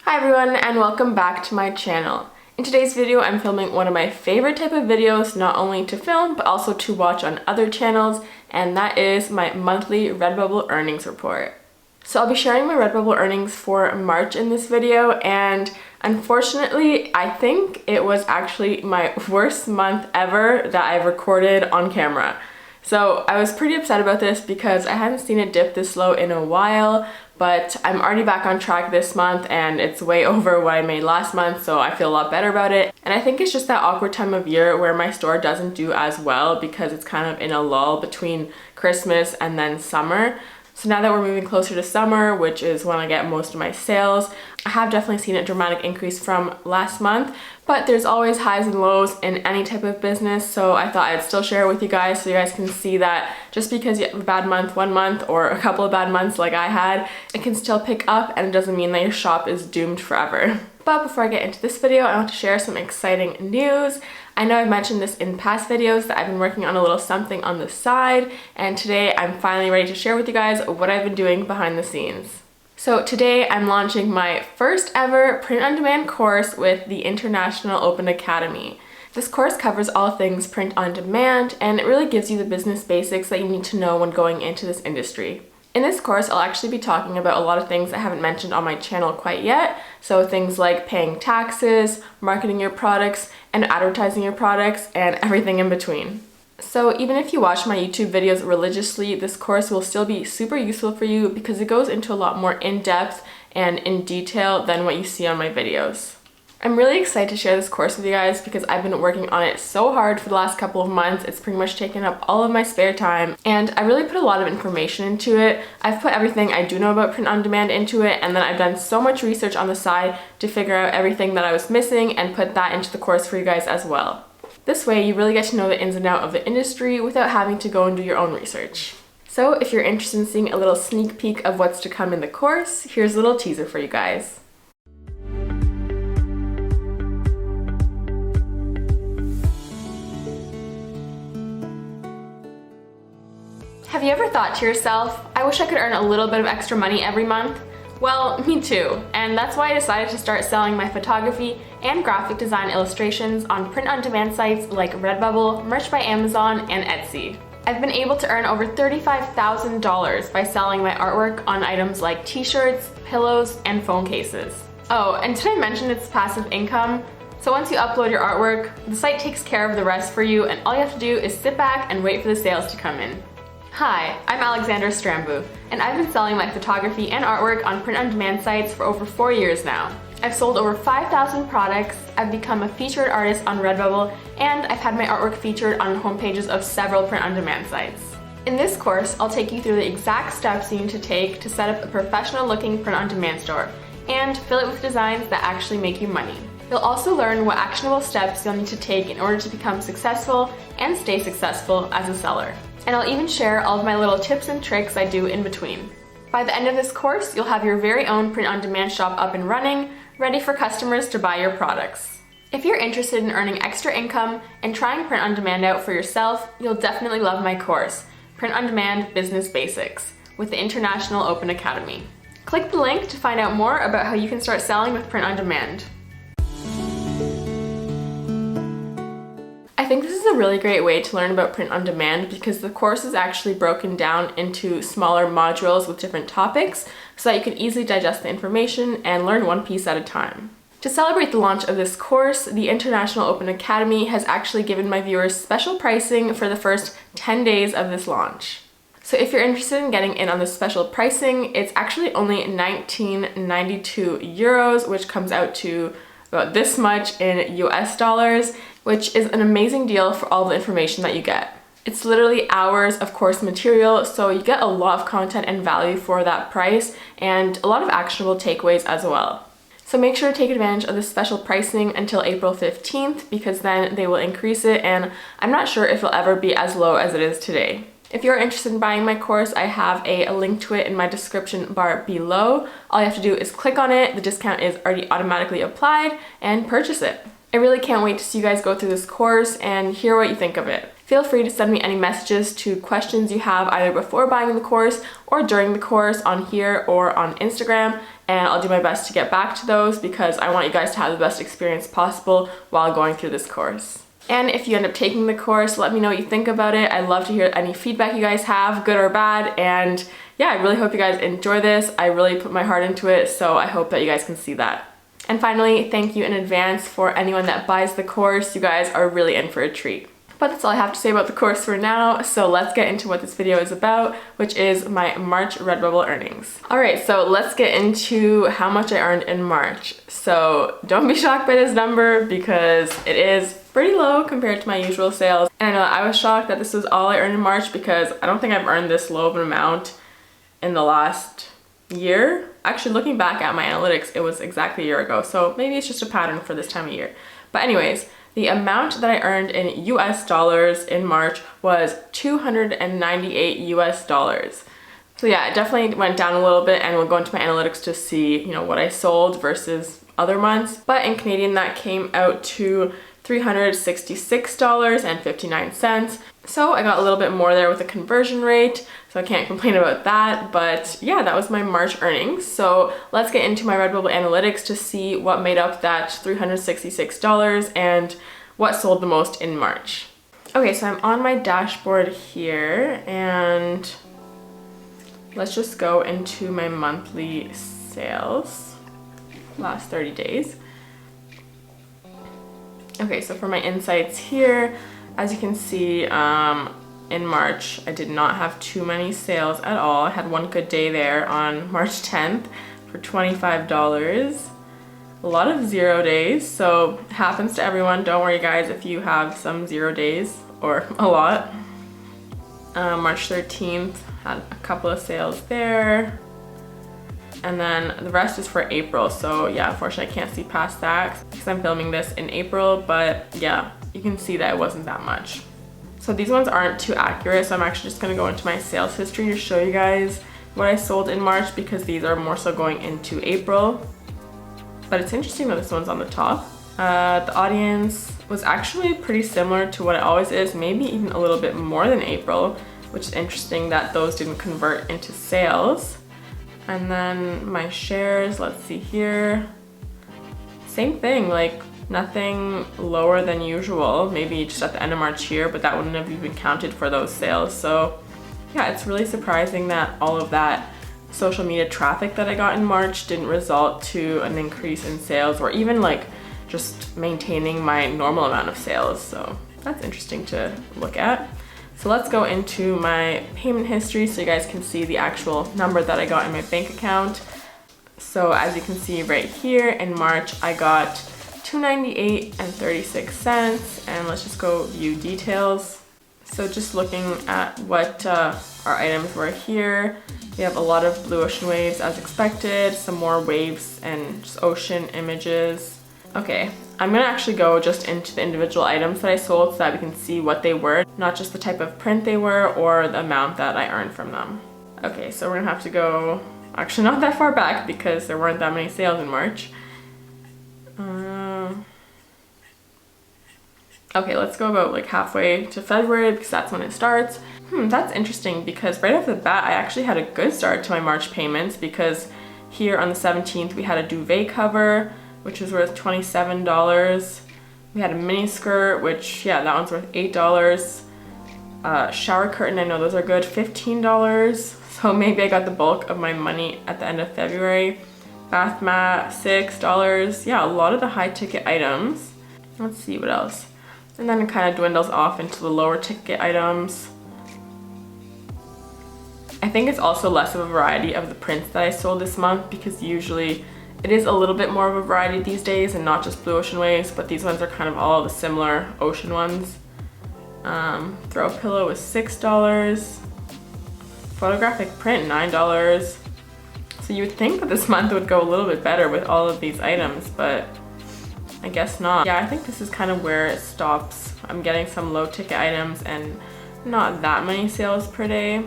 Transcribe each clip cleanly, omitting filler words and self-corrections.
Hi everyone and welcome back to my channel. In today's video I'm filming one of my favorite type of videos, not only to film but also to watch on other channels, and that is my monthly Redbubble earnings report. So I'll be sharing my Redbubble earnings for March in this video, and unfortunately I think it was actually my worst month ever that I've recorded on camera. So I was pretty upset about this because I hadn't seen it dip this low in a while, but I'm already back on track this month and it's way over what I made last month, so I feel a lot better about it. And I think it's just that awkward time of year where my store doesn't do as well because it's kind of in a lull between Christmas and then summer. So now that we're moving closer to summer, which is when I get most of my sales, I have definitely seen a dramatic increase from last month, but there's always highs and lows in any type of business, so I thought I'd still share it with you guys so you guys can see that just because you have a bad month one month or a couple of bad months like I had, it can still pick up and it doesn't mean that your shop is doomed forever. But before I get into this video, I want to share some exciting news. I know I've mentioned this in past videos that I've been working on a little something on the side, and today I'm finally ready to share with you guys what I've been doing behind the scenes. So today I'm launching my first ever print-on-demand course with the International Open Academy. This course covers all things print-on-demand, and it really gives you the business basics that you need to know when going into this industry. In this course, I'll actually be talking about a lot of things I haven't mentioned on my channel quite yet. So things like paying taxes, marketing your products, and advertising your products, and everything in between. So even if you watch my YouTube videos religiously, this course will still be super useful for you because it goes into a lot more in-depth and in detail than what you see on my videos. I'm really excited to share this course with you guys because I've been working on it so hard for the last couple of months. It's pretty much taken up all of my spare time, and I really put a lot of information into it. I've put everything I do know about print on demand into it, and then I've done so much research on the side to figure out everything that I was missing and put that into the course for you guys as well. This way you really get to know the ins and outs of the industry without having to go and do your own research. So if you're interested in seeing a little sneak peek of what's to come in the course, here's a little teaser for you guys. Have you ever thought to yourself, I wish I could earn a little bit of extra money every month? Well, me too, and that's why I decided to start selling my photography and graphic design illustrations on print-on-demand sites like Redbubble, Merch by Amazon, and Etsy. I've been able to earn over $35,000 by selling my artwork on items like t-shirts, pillows, and phone cases. Oh, and did I mention it's passive income? So once you upload your artwork, the site takes care of the rest for you, and all you have to do is sit back and wait for the sales to come in. Hi, I'm Alexandra Strambu, and I've been selling my photography and artwork on print-on-demand sites for over 4 years now. I've sold over 5,000 products, I've become a featured artist on Redbubble, and I've had my artwork featured on homepages of several print-on-demand sites. In this course, I'll take you through the exact steps you need to take to set up a professional-looking print-on-demand store, and fill it with designs that actually make you money. You'll also learn what actionable steps you'll need to take in order to become successful and stay successful as a seller. And I'll even share all of my little tips and tricks I do in between. By the end of this course, you'll have your very own print-on-demand shop up and running, ready for customers to buy your products. If you're interested in earning extra income and trying print-on-demand out for yourself, you'll definitely love my course, Print-on-Demand Business Basics, with the International Open Academy. Click the link to find out more about how you can start selling with print-on-demand. I think this is a really great way to learn about print-on-demand because the course is actually broken down into smaller modules with different topics so that you can easily digest the information and learn one piece at a time. To celebrate the launch of this course, the International Open Academy has actually given my viewers special pricing for the first 10 days of this launch. So if you're interested in getting in on this special pricing, it's actually only €19.92, which comes out to about this much in US dollars, which is an amazing deal for all the information that you get. It's literally hours of course material, so you get a lot of content and value for that price, and a lot of actionable takeaways as well. So make sure to take advantage of this special pricing until April 15th, because then they will increase it, and I'm not sure if it'll ever be as low as it is today. If you're interested in buying my course, I have a link to it in my description bar below. All you have to do is click on it, the discount is already automatically applied, and purchase it. I really can't wait to see you guys go through this course and hear what you think of it. Feel free to send me any messages to questions you have either before buying the course or during the course on here or on Instagram, and I'll do my best to get back to those because I want you guys to have the best experience possible while going through this course. And if you end up taking the course, let me know what you think about it. I'd love to hear any feedback you guys have, good or bad, and yeah, I really hope you guys enjoy this. I really put my heart into it, so I hope that you guys can see that. And finally, thank you in advance for anyone that buys the course. You guys are really in for a treat. But that's all I have to say about the course for now, so let's get into what this video is about, which is my March Redbubble earnings. Alright, so let's get into how much I earned in March. So don't be shocked by this number because it is pretty low compared to my usual sales. And I know I was shocked that this was all I earned in March because I don't think I've earned this low of an amount in the last year. Actually, looking back at my analytics, it was exactly a year ago, so maybe it's just a pattern for this time of year. But anyways, the amount that I earned in US dollars in March was $298 US. So yeah, it definitely went down a little bit, and we'll go into my analytics to see, you know, what I sold versus other months. But in Canadian, that came out to $366.59. So I got a little bit more there with the conversion rate, so I can't complain about that. But yeah, that was my March earnings. So let's get into my Redbubble analytics to see what made up that $366 and what sold the most in March. Okay, so I'm on my dashboard here, and let's just go into my monthly sales, last 30 days. Okay, so for my insights here, as you can see, in March, I did not have too many sales at all. I had one good day there on March 10th for $25. A lot of 0 days, so it happens to everyone. Don't worry guys if you have some 0 days or a lot. March 13th, had a couple of sales there. And then the rest is for April, so yeah, unfortunately I can't see past that because I'm filming this in April, but yeah, you can see that it wasn't that much. So these ones aren't too accurate, so I'm actually just gonna go into my sales history to show you guys what I sold in March because these are more so going into April. But it's interesting that this one's on the top. The audience was actually pretty similar to what it always is, maybe even a little bit more than April, which is interesting that those didn't convert into sales. And then my shares, let's see here. Same thing, like nothing lower than usual, maybe just at the end of March here, but that wouldn't have even counted for those sales. So yeah, it's really surprising that all of that social media traffic that I got in March didn't result to an increase in sales or even like just maintaining my normal amount of sales. So that's interesting to look at. So let's go into my payment history so you guys can see the actual number that I got in my bank account. So as you can see right here in March, I got $298.36, and let's just go view details. So just looking at what our items were here, we have a lot of blue ocean waves as expected, some more waves and just ocean images. Okay, I'm gonna actually go just into the individual items that I sold so that we can see what they were, not just the type of print they were or the amount that I earned from them. Okay, so we're gonna have to go, actually not that far back because there weren't that many sales in March. Okay, let's go about like halfway to February because that's when it starts. That's interesting because right off the bat, I actually had a good start to my March payments because here on the 17th, we had a duvet cover, which was worth $27. We had a mini skirt, which, yeah, that one's worth $8. Shower curtain, I know those are good, $15. So maybe I got the bulk of my money at the end of February. Bath mat, $6. Yeah, a lot of the high ticket items. Let's see what else. And then it kind of dwindles off into the lower ticket items. I think it's also less of a variety of the prints that I sold this month because usually it is a little bit more of a variety these days and not just blue ocean waves, but these ones are kind of all the similar ocean ones. Throw pillow was $6. Photographic print, $9. So you would think that this month would go a little bit better with all of these items, but I guess not. Yeah, I think this is kind of where it stops. I'm getting some low ticket items and not that many sales per day.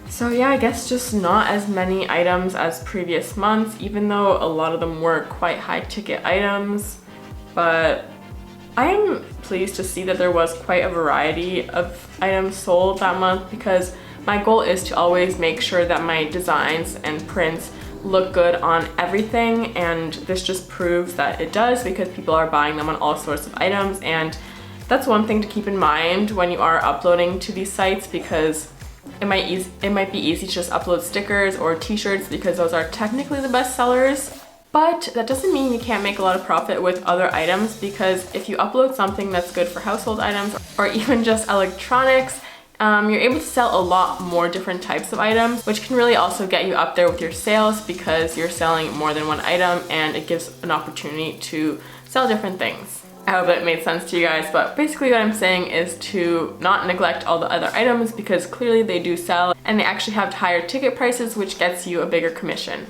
So yeah, I guess just not as many items as previous months, even though a lot of them were quite high ticket items. But I am pleased to see that there was quite a variety of items sold that month, because my goal is to always make sure that my designs and prints look good on everything, and this just proves that it does, because people are buying them on all sorts of items. And that's one thing to keep in mind when you are uploading to these sites, because it might be easy to just upload stickers or t-shirts because those are technically the best sellers. But that doesn't mean you can't make a lot of profit with other items, because if you upload something that's good for household items or even just electronics, you're able to sell a lot more different types of items, which can really also get you up there with your sales, because you're selling more than one item and it gives an opportunity to sell different things. I hope that made sense to you guys, but basically what I'm saying is to not neglect all the other items, because clearly they do sell and they actually have higher ticket prices, which gets you a bigger commission.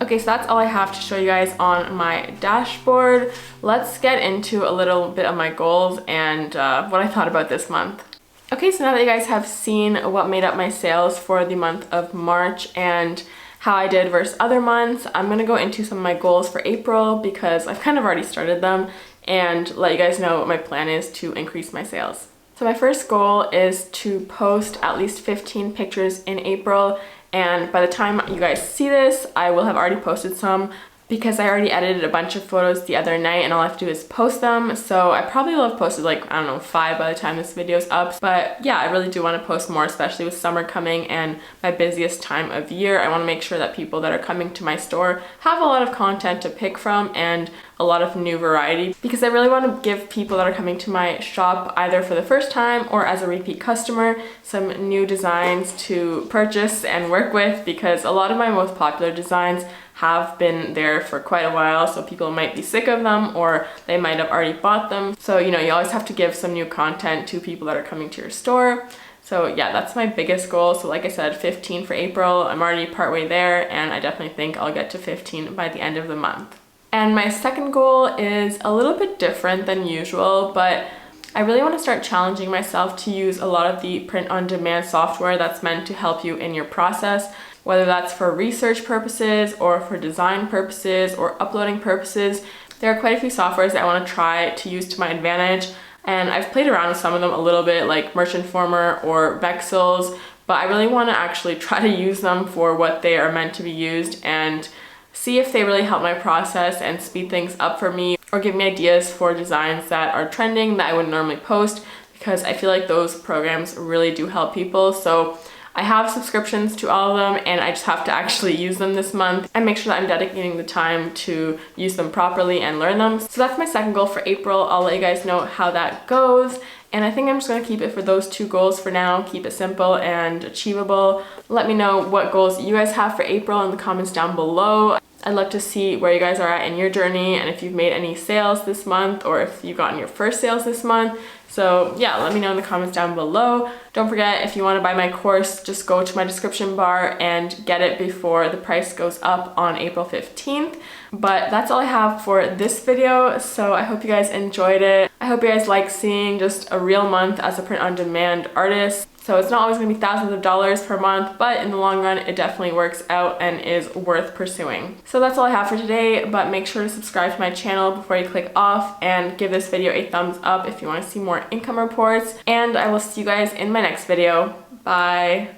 Okay, so that's all I have to show you guys on my dashboard. Let's get into a little bit of my goals and what I thought about this month. Okay, so now that you guys have seen what made up my sales for the month of March and how I did versus other months, I'm gonna go into some of my goals for April, because I've kind of already started them, and let you guys know what my plan is to increase my sales. So my first goal is to post at least 15 pictures in April. And by the time you guys see this, I will have already posted some, because I already edited a bunch of photos the other night and all I have to do is post them. So I probably will have posted like, I don't know, 5 by the time this video is up. But yeah, I really do want to post more, especially with summer coming and my busiest time of year. I want to make sure that people that are coming to my store have a lot of content to pick from and a lot of new variety, because I really want to give people that are coming to my shop, either for the first time or as a repeat customer, some new designs to purchase and work with, because a lot of my most popular designs have been there for quite a while, so people might be sick of them or they might have already bought them. So, you know, you always have to give some new content to people that are coming to your store. So yeah, that's my biggest goal. So like I said, 15 for April. I'm already partway there, and I definitely think I'll get to 15 by the end of the month. And my second goal is a little bit different than usual, but I really want to start challenging myself to use a lot of the print-on-demand software that's meant to help you in your process, whether that's for research purposes or for design purposes or uploading purposes. There are quite a few softwares that I want to try to use to my advantage, and I've played around with some of them a little bit, like Merch Informer or Vexels, but I really want to actually try to use them for what they are meant to be used and see if they really help my process and speed things up for me, or give me ideas for designs that are trending that I wouldn't normally post, because I feel like those programs really do help people. So I have subscriptions to all of them, and I just have to actually use them this month and make sure that I'm dedicating the time to use them properly and learn them. So that's my second goal for April. I'll let you guys know how that goes. And I think I'm just going to keep it for those 2 goals for now. Keep it simple and achievable. Let me know what goals you guys have for April in the comments down below. I'd love to see where you guys are at in your journey, and if you've made any sales this month or if you've gotten your first sales this month. So yeah, let me know in the comments down below. Don't forget, if you want to buy my course, just go to my description bar and get it before the price goes up on April 15th. But that's all I have for this video, so I hope you guys enjoyed it. I hope you guys like seeing just a real month as a print-on-demand artist. So it's not always going to be thousands of dollars per month, but in the long run, it definitely works out and is worth pursuing. So that's all I have for today, but make sure to subscribe to my channel before you click off, and give this video a thumbs up if you want to see more income reports. And I will see you guys in my next video. Bye!